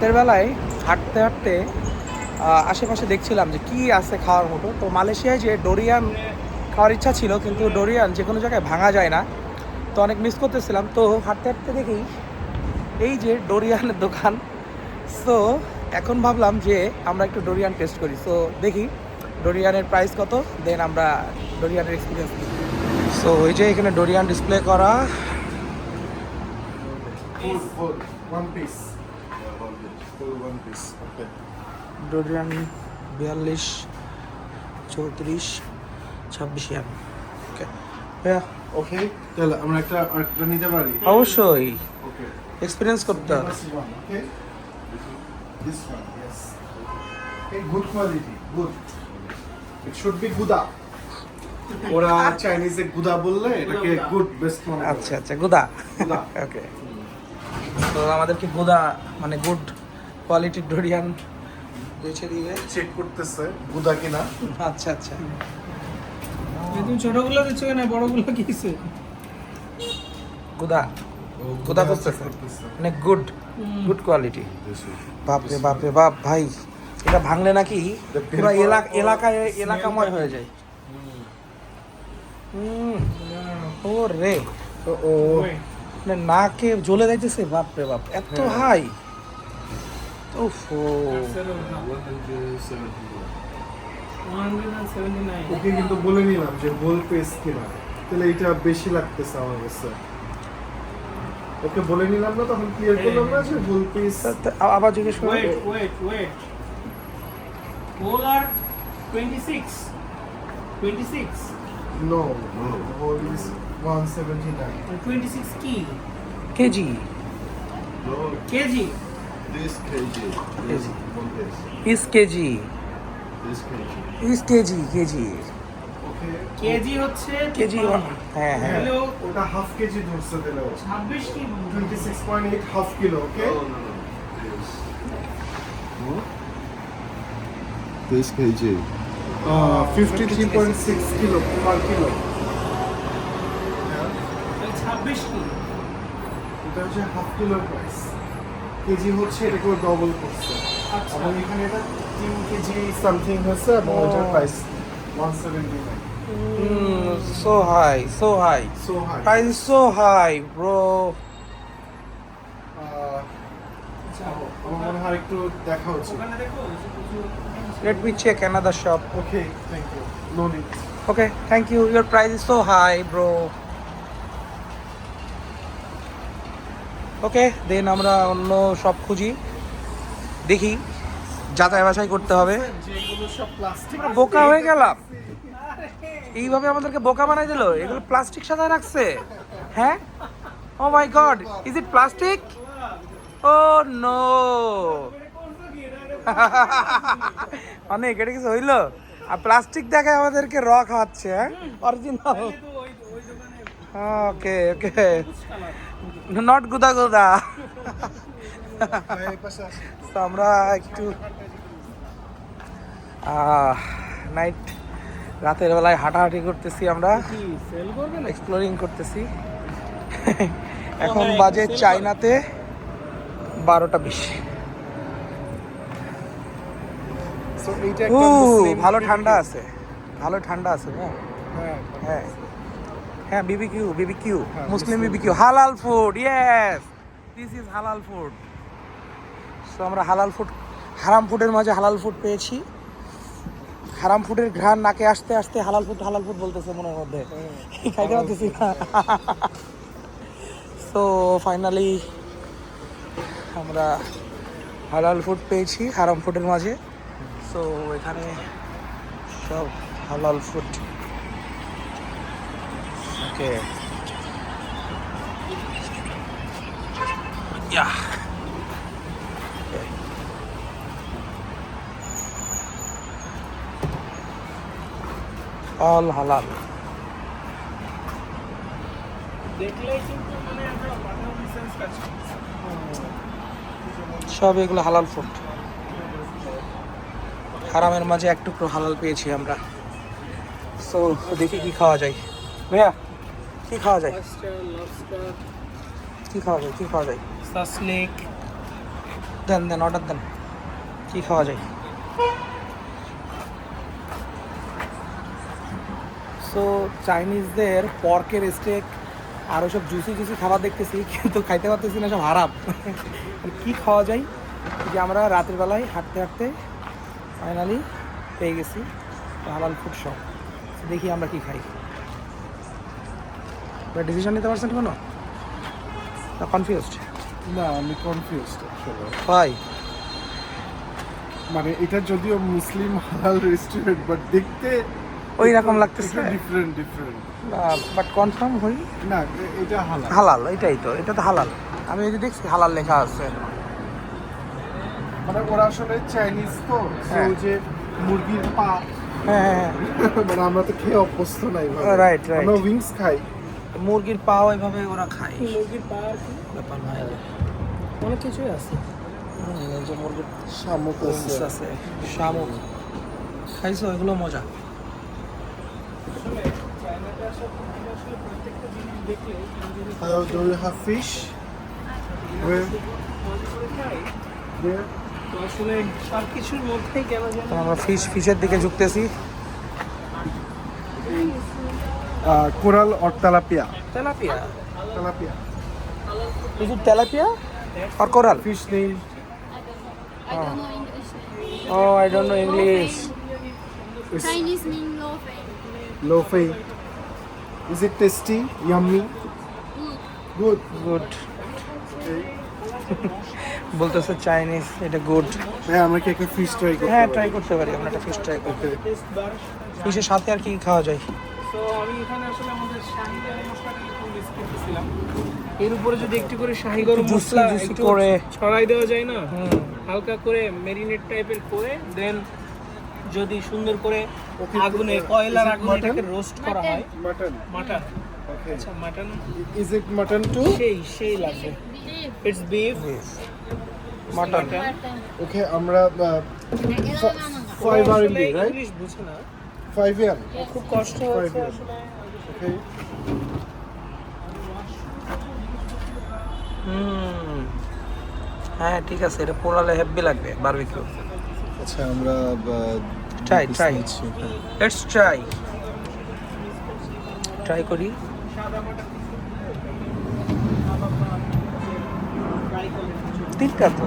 রাতের বেলায় হাঁটতে হাঁটতে আশেপাশে দেখছিলাম যে কি আছে খাওয়ার মতো। তো মালয়েশিয়ায় যে ডোরিয়ান খাওয়ার ইচ্ছা ছিল, কিন্তু ডোরিয়ান যে কোনো জায়গায় ভাঙা যায় না, তো অনেক মিস করতেছিলাম। তো হাঁটতে হাঁটতে দেখি এই যে ডোরিয়ানের দোকান। সো এখন ভাবলাম যে আমরা একটু ডোরিয়ান টেস্ট করি। সো দেখি ডোরিয়ানের প্রাইস কত, দেন আমরা ডোরিয়ানের এক্সপিরিয়েন্স নিই। সো ওই যে এখানে ডোরিয়ান ডিসপ্লে করা। Full, one piece. Full one piece. Okay. Dorian 42, 34, 26 ইয়ান। ওকে ভাইয়া, Okay. তাহলে আমরা আরেকটা নিতে পারি। অবশ্যই Okay. এক্সপিরিয়েন্স করতে হবে। This one, okay? This one, yes. Okay, good quality, good. It should be Gouda. ওরা চাইনিজে গুদা বললে এটাকে গুড বেস্ট মনে করে। আচ্ছা আচ্ছা, গুদা। গুদা। ওকে, তো আমাদেরকে গুদা মানে গুড কোয়ালিটির ডোরিয়ান বেছে দিবে। চেক করতেছে গুদা কিনা। আচ্ছা আচ্ছা, তুমি ছোটগুলো দিচ্ছ কেন, বড়গুলো কিসে? গুদা গুদা করতেছে মানে গুড গুড কোয়ালিটি। বাপরে বাপরে বাপ ভাই, এটা ভাঙলে নাকি পুরো এলাকাময় হয়ে যায়। ও রে, ও মানে নাকে জ্বলে যাইতেছে। বাপরে বাপ, এত হাই। ওফো, ওকে কিন্তু বলে নিলাম যে গোল পেস কিনা, তাহলে এটা বেশি লাগতেছে আমার কাছে। ওকে বলে নিলাম না, তখন ক্লিয়ার করলাম না যে গোল পেস। আবার জিজ্ঞেস করো। Wait. All are 26. No goal is 179 26 কি? Kg kg? This kg. Kg. One piece. Is kg This kg. Is kg kg okay kg হচ্ছে কেজি। হ্যাঁ হ্যাঁ, হ্যালো ওটা হাফ কেজি ধরছে দিলে 26 কি? 26.8 half kilo. Okay Oh no. This kg. 53.6 kilo per kilo. 26 কি? এটা হচ্ছে হাফ কিলোর প্রাইস, কেজি হচ্ছে এটাকে ডবল করছে। আচ্ছা এবং এখানে এটা 3 কেজি সামথিং হচ্ছে এবং ওটার price 179 so high so high, so high. Price is so high bro. আমার মনে হয় একটু দেখা উচিত। ওখানে দেখো let me check another shop. Okay thank you, no need. Okay thank you, your price is so high bro. Okay, then আমরা অন্য শপ খুঁজি, দেখি যাচাই বাছাই করতে হবে। যেগুলো সব প্লাস্টিক। আমরা বোকা হয়ে গেলাম, এইভাবে আমাদেরকে বোকা বানাই দিল। এগুলো প্লাস্টিক সাজায় রাখছে। হ্যাঁ, oh my God, is it plastic? Oh no, অনেক এটা কিছু হইলো। আর প্লাস্টিক দেখায় আমাদেরকে র খাওয়াচ্ছে। হ্যাঁ, অরিজিনাল। Okay okay, not গুদা গুদা। তো আমরা একটু নাইট রাতের বেলায় হাঁটাহাঁটি করতেছি, আমরা কি সেল করবে না? এক্সপ্লোরিং করতেছি। এখন বাজে চাইনাতে 12টা 20। সো এইটা ও একটা মুসলিম ভালো ঠান্ডা আছে, ভালো ঠান্ডা আছে। হ্যাঁ হ্যাঁ হ্যাঁ হ্যাঁ, বিবিকিউ বিবিকিউ, হ্যাঁ, মুসলিম মুসলিম বিবিকিউ, হালাল ফুড। ইয়েস, দিস ইজ হালাল ফুড। সো আমরা হালাল ফুড, হারাম ফুডের মাঝে হালাল ফুড পেয়েছি। হারাম ফুডের ঘ্রাণ নাকে আসতে আসতে হালাল ফুড বলতেছে মনের মধ্যে। খাইতে পারতেছি না। সো ফাইনালি আমরা হালাল ফুড পেয়েছি হারাম ফুডের মাঝে। সো এখানে সব হালাল ফুড। ওকে, yeah. All halal. দেখলে কিন্তু মানে আমরা বাটার ডিসেন্স কাজ করছি। সব এগুলো হালাল ফুড। হারামের মাঝে এক টুকরো হালাল পেয়েছি আমরা। সো দেখি কি খাওয়া যায়। ভাইয়া কি খাওয়া যায়, লবস্টার, কি খাওয়া যায়, কি খাওয়া যায়? সাসনেক, দেন দেন অর্ডার দেন, কি খাওয়া যায়। সো চাইনিজদের পর্কের স্টেক আর ওসব জুসি জুসি খাবার দেখতেছি, কিন্তু খাইতে পারতেছি না, সব হারাম। কি খাওয়া যায়, যে আমরা রাতের বেলায় হাঁটতে হাঁটতে ফাইনালি পেয়ে গেছি হালাল ফুড শপ। দেখি আমরা কি খাই। ডিসিশন নিতে পারছেন কোনো, কনফিউজড? না, আমি কনফিউজড আসলে। ভাই মানে এটা যদিও মুসলিম হালাল রেস্টুরেন্ট, বাট দেখতে ওই রকম লাগতেছে, ডিফারেন্ট। বাট কনফার্ম হই না, এটা হালাল। হালাল, এটাই তো, এটা তো হালাল। আমি এই যে দেখছি হালাল লেখা আছে। মানে ওরা আসলে চাইনিজ তো, so হ্যাঁ। যে মুরগির পা, হ্যাঁ, মানে আমরা তো খেয়ে অভ্যস্ত নাই। Right right. আমরা উইংস খাই। মুরগির পাও এইভাবে ওরা খায়। মুরগির পা আর কি ব্যাপার নয়, অনেক কিছুই আছে। এই যে মুরগির শামুক wings আছে, শামুক খাইছো, এগুলো মজা। আসলে চায়নাতে আসলে প্রত্যেকটা জিনিস দেখলে Do you have fish? Where? There? তো আসলে সব কিছুর মধ্যেই কেন যেন তো আমরা ফিশের দিকে ঝুঁকতেছি। Coral or tilapia? Tilapia, tilapia. is it tilapia or coral? Fish nail. I don't know English. Oh, I don't know English. Chinese mean low fei. Lo fei. Is it tasty? Yummy? Good. Good. Good. বলতেছে Chinese, এটা good. হ্যাঁ, আমরা কি একটা fish try করতে হ্যাঁ, পারি? Try করতে পারি, আমরা একটা ফিশ ট্রাই করতে। টেস্ট বার। ফিশের সাথে আর কি খাওয়া যায়? তো আমি এখানে আসলে আমাদের শাহি গরম মশলাটা একটু মিস করতেছিলাম। এর উপরে যদি একটু করে শাহি গরম একটু মশলা juicy একটু করে ছড়াই দেওয়া যায় না, হুম, হালকা করে মেরিনেট টাইপের করে, দেন যদি সুন্দর করে Okay, আগুনে is কয়লার it আগুনে mutton? এটাকে রোস্ট করা হয়। Mutton. Mutton, Okay. আচ্ছা mutton Is it mutton too? সেই লাগবে। Beef. It's beef, mutton. Mutton. Okay, আমরা Ilan naman ka? 5 RMB, right? English বুঝে না, 5 yen. খুব কষ্ট হচ্ছে Five আসলে। Okay. হ্যাঁ ঠিক আছে, এটা পোড়ালে হেভি লাগবে বারবিকিউ। আচ্ছা আমরা Try. নিচ্ছি। হ্যাঁ। লেটস ট্রাই করি। তিনটা তো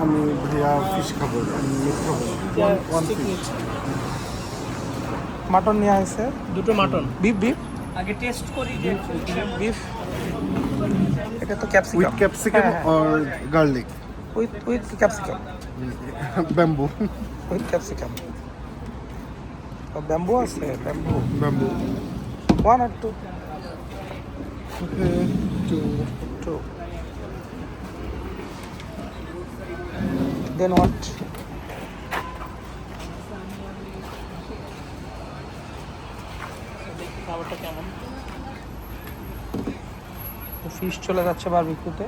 আমি ভাইয়া ফিশ খাবো, আমি মিট খাবো। One fish. মাটন নিয়ে আসছে, দুটো মাটন বিফ বিফ আগে টেস্ট করি যে বিফ। এটা তো With capsicum, capsicum or garlic? With capsicum, Bamboo. With capsicum. Bamboo আছে, bamboo Bamboo. 1 or 2? Okay. 2. Then what? খাবারটা কেমন। ফিশ চলে যাচ্ছে বারবিকিউতে।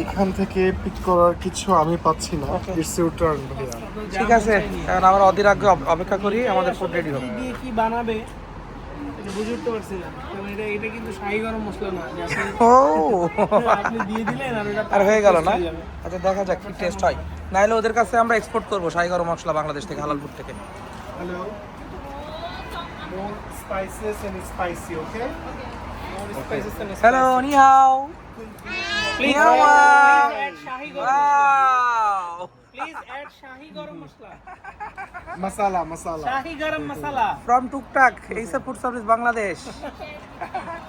এখান থেকে পিক করার কিছু আমি পাচ্ছি না। Okay. ইটস ইউর টার্ন ভাইয়া। ঠিক আছে, কারণ আমরা অধীর আগ্রহে অপেক্ষা করি, আমাদের ফুড রেডি হবে। দিয়ে কি বানাবে এটা বুঝে উঠতে পারছি না, কারণ এটা কিন্তু শাহি গরম মশলা না যে ও আপনি দিয়ে দিলেন আর এটা আর হয়ে গেল না? হয়ে যাবে। আচ্ছা দেখা যাক কি টেস্ট হয়, নাহলে ওদের কাছে আমরা এক্সপোর্ট করবো শাহি গরম মশলা বাংলাদেশ থেকে, হালাল ফুড থেকে। Hello. More spices and spicy, okay? More spices and spices. Hello, নি হাও। Please Ni hao, add শাহি গরম মশলা। Please add শাহি গরম মশলা। Masala. শাহি গরম মশলা। ফ্রম টুকটাক এইসব ফুড সার্ভিস বাংলাদেশ।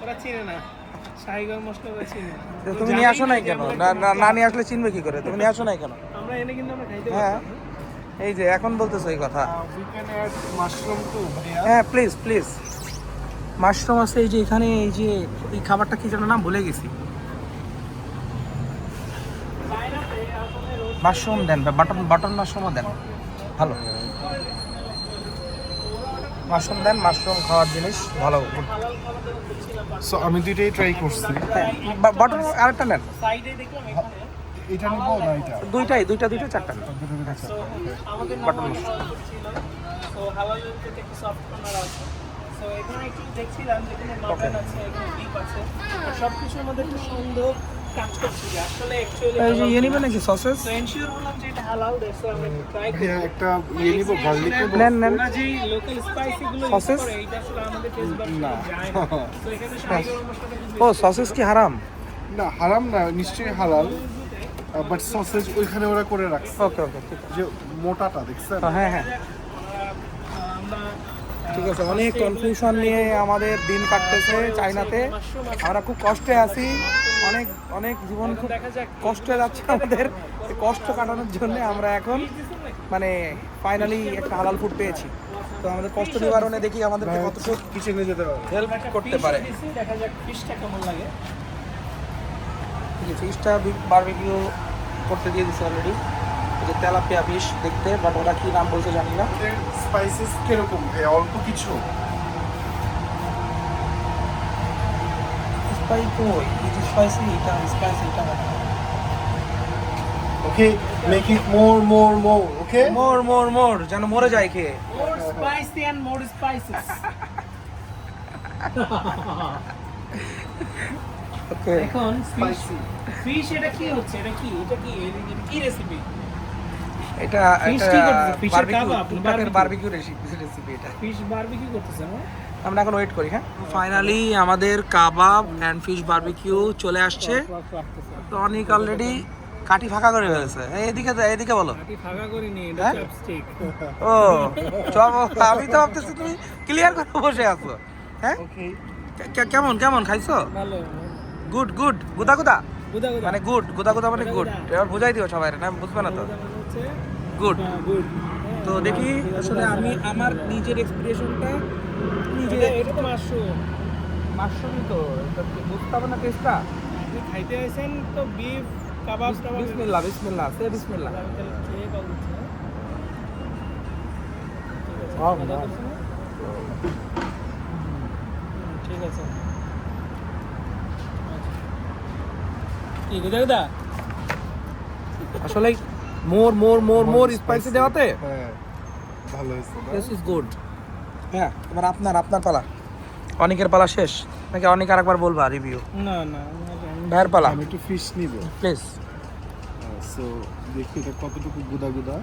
ওরা চিনে না শাহি গরম মশলা, ওরা চিনে না। তো তুমি নিয়ে আসো নাই কেন? না নিয়ে আসলে চিনবে কি করে? তুমি নিয়ে আসো নাই কেন? আমরা এনে কিন্তু আমরা খাইতে হ্যাঁ, পারতাম। এই যে এখন বলতেছো এই কথা। We can add mushroom too, ভাইয়া। হ্যাঁ প্লিজ। মাশরুম আছে এই যে এখানে, এই যে এই খাবারটা কি যেন নাম ভুলে গেছি। মাশরুম দেন, বাটন মাশরুমও দেন, ভালো মাশরুম দেন। মাশরুম খাওয়ার জিনিস ভালো। So আমি দুইটাই ট্রাই করছি। বাটন আরেকটা নেন, সাইডে দেখলাম এখানে এটা নিব না এটা? দুইটা চারটা নেন। So, আমাদের বাটন নর্মাল ছিল, তো হালালের যেটা একটু সফট কর্নার আছে। So, এখানে একটু দেখছিলাম যেখানে মাটন আছে, এখানে বিফ আছে, আর সবকিছুর মধ্যে একটু সুন্দর কাজ করছি যে আসলে অ্যাকচুয়ালি এই যে ইয়ে নিবেন নাকি সসেস? তো এনশিওর হলাম যে এটা হালাল দ্যাটস আমরা ট্রাই করি। হ্যাঁ, একটা ইয়ে নিবো, গার্লিক নিবো। নেন নেন। ওরা যে লোকাল স্পাইসি গুলো ইউজ Sauces? করে এটা আসলে আমাদের টেস্ট বাড না। যায় না। তো এখানে শাহী গরম মশলাটা খুব ও সসেস কি হারাম? না, হারাম না, নিশ্চয়ই হালাল, বাট সসেজ ওইখানে ওরা করে রাখছে। ওকে ওকে ঠিক আছে। যে মোটাটা দেখছেন? হ্যাঁ হ্যাঁ আমরা ঠিক আছে। অনেক কনফিউশন নিয়ে আমাদের দিন কাটতেছে চাইনাতে। আমরা খুব কষ্টে আছি, অনেক অনেক জীবন খুব দেখা যাক কষ্টে যাচ্ছে আমাদের। এই কষ্ট কাটানোর জন্য আমরা এখন মানে ফাইনালি একটা হালাল ফুড পেয়েছি। তো আমাদের কষ্ট নিবারণে দেখি আমাদেরকে কতটুকু কিচেনে যেতে হবে। হেল্প করতে পারে। দেখা যাক ফিশটা কেমন লাগে। ঠিক আছে, ফিশটা বারবিকিউ করতে দিয়ে দিচ্ছে অলরেডি। এই যে তেলাপিয়া ফিশ দেখতে, বাট ওরা কি নাম বলছে জানি না। স্পাইসেস কিরকম ভাই? অল্প কিছু? স্পাইসি এটা স্পাইসি এটা ওকে, মেক ইট মোর, ওকে? মোর যেন মরে যায় খেয়ে। More spicy and more spices. ওকে এখন Spicy. ফিশ এটা কি হচ্ছে? এটা কি রেসিপি? এটা Fish কি করতেছে? Fish এর কাবাব? বারবিকিউ রেসিপি এটা। ফিশ বারবিকিউ করতেছে না? আমরা এখন ওয়েট করি। হ্যাঁ, ফাইনালি আমাদের কাবাব অ্যান্ড ফিশ বারবিকিউ চলে আসছে। তো অনেক অলরেডি কাঠি ফাঁকা করে ফেলেছে। এদিকে বলো। কাটি ফাঁকা করিনি, এটা হ্যাঁ? চপস্টিক। ও চল, আমি তো ভাবতেছি তুমি ক্লিয়ার করে বসে আছো। হ্যাঁ, ওকে, কেমন খাইছো? ভালো। গুড গুদা গুদা মানে গুদা মানে গুড। এবার বুঝাই দিও সবাই, না বুঝবে না তো। গুড। গুড। তো দেখি আসলে আমি আমার নিজের এক্সপিরিয়েশনটা নিজে। এটা তো মাশরুমই তো, এটা কি বুঝতে হবে না টেস্টটা? আপনি খাইতে আইছেন তো বিফ কাবাব বিসমিল্লাহ সে বিসমিল্লাহ। খেয়ে কল দিচ্ছে না? ঠিক আছে। কি গুদা? আসলে মোর স্পাইসি দেওয়াতে হ্যাঁ, ভালো হয়েছে না? This is good. হ্যাঁ, এবার আপনার পালা। অনেকের পালা শেষ নাকি অনেক আরেকবার বলবা রিভিউ? না ভাইয়ের পালা আমি একটু ফিশ নিব। প্লিজ। সো দেখি এটা কতটুকু গুদা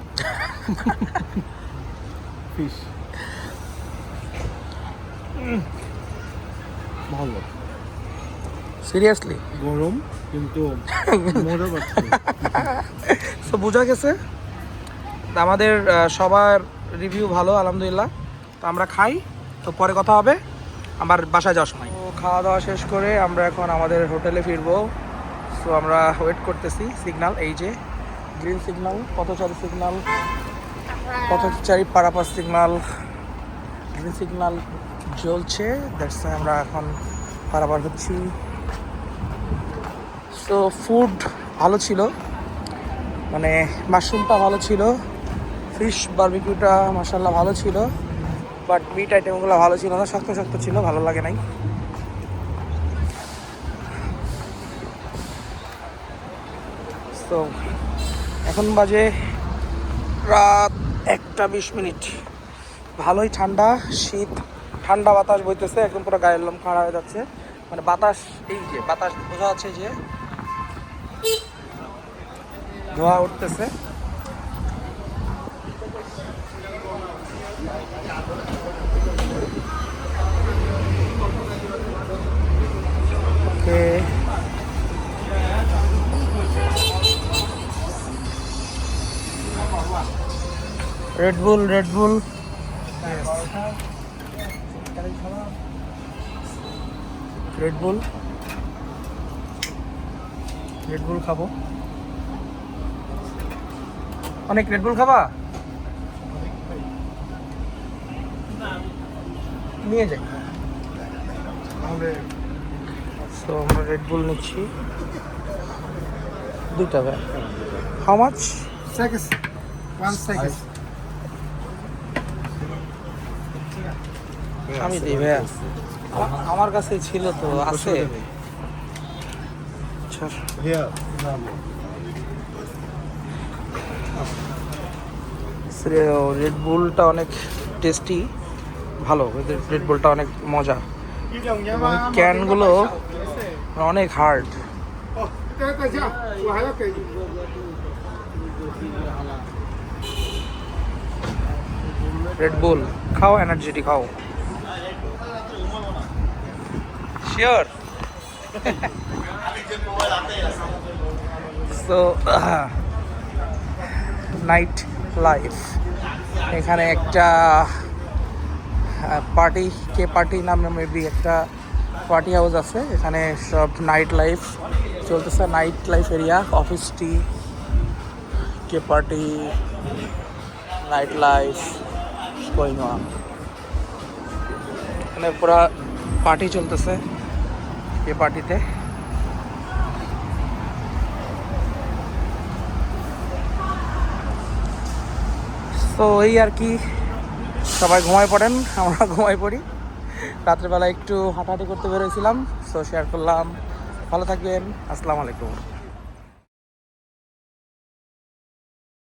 ফিশ। ভালো, সিরিয়াসলি গরম কিন্তু মজা পাচ্ছি। তো বোঝা গেছে আমাদের সবার রিভিউ ভালো আলহামদুলিল্লাহ। তো আমরা খাই, তো পরে কথা হবে আমার বাসায় যাওয়ার সময়। তো খাওয়া দাওয়া শেষ করে আমরা এখন আমাদের হোটেলে ফিরবো। সো আমরা ওয়েট করতেছি সিগন্যাল, এই যে গ্রিন সিগন্যাল, পথচারী সিগন্যাল, পথচারী পারাপার সিগন্যাল, গ্রিন সিগন্যাল জ্বলছে। দ্যাটস আমরা এখন পারাপার হচ্ছি। সো ফুড ভালো ছিল, মানে মাশরুমটা ভালো ছিল, ফিশ বারবিকিউটা মাশাআল্লাহ ভালো ছিল, বাট মিট আইটেমগুলো ভালো ছিল না, শক্ত ছিল, ভালো লাগে নাই। তো এখন বাজে রাত 1:20। ভালোই ঠান্ডা, শীত, ঠান্ডা বাতাস বইতেছে, একদম পুরো গায়ের লোম খাড়া হয়ে যাচ্ছে। মানে বাতাস, এই যে বাতাস বোঝা যাচ্ছে যে ধোঁয়া উঠতেছে। ওকে, রেড বুল খাবো। অনেক রেড বুল খাবা? নিয়ে যাই। সো আমরা রেড বুল নিচ্ছি 2 টাকা। How much? Seconds. 1 second. আমি দিই ভাইয়া, আমার কাছে ছিল তো, আছে। আচ্ছা, Here. রেড বুলটা অনেক টেস্টি, ভালো। রেড বুলটা অনেক মজা। ক্যানগুলো অনেক হার্ড। রেড বুল খাও, এনার্জেটিক খাও। শিওর। সো নাইট লাইফ, এখানে একটা পার্টি, কে পার্টি নামে মেবি একটা পার্টি হাউস আছে, এখানে সব নাইট লাইফ চলতেছে, night life area, office T, K party, night life going on. এখানে পুরা পার্টি চলতেছে কে পার্টিতে। তো এই আর কি, সবাই ঘুমায় পড়েন, আমরা ঘুমায় পড়ি। রাত্রেবেলা একটু হাঁটাহাঁটি করতে বেরোয়েছিলাম, সো শেয়ার করলাম। ভালো থাকবেন, আসসালামু আলাইকুম।